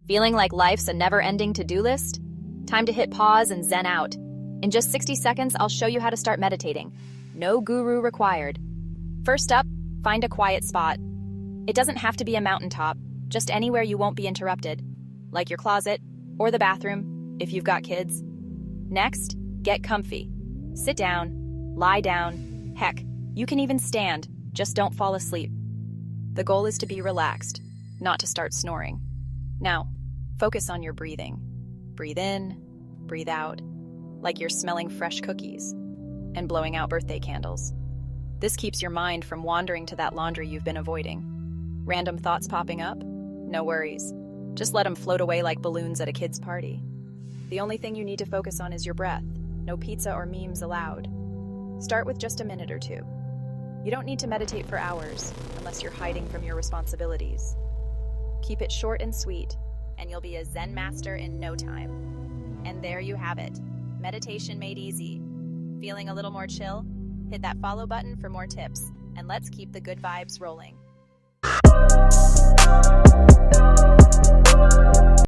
Feeling like life's a never-ending to-do list? Time to hit pause and zen out. In just 60 seconds, I'll show you how to start meditating. No guru required. First up, find a quiet spot. It doesn't have to be a mountaintop, just anywhere you won't be interrupted, like your closet or the bathroom, if you've got kids. Next, get comfy. Sit down, lie down, heck, you can even stand, just don't fall asleep. The goal is to be relaxed, not to start snoring. Now, focus on your breathing. Breathe in, breathe out, like you're smelling fresh cookies, and blowing out birthday candles. This keeps your mind from wandering to that laundry you've been avoiding. Random thoughts popping up? No worries. Just let them float away like balloons at a kid's party. The only thing you need to focus on is your breath. No pizza or memes allowed. Start with just a minute or two. You don't need to meditate for hours, unless you're hiding from your responsibilities. Keep it short and sweet, and you'll be a Zen master in no time. And there you have it. Meditation made easy. Feeling a little more chill? Hit that follow button for more tips, and let's keep the good vibes rolling.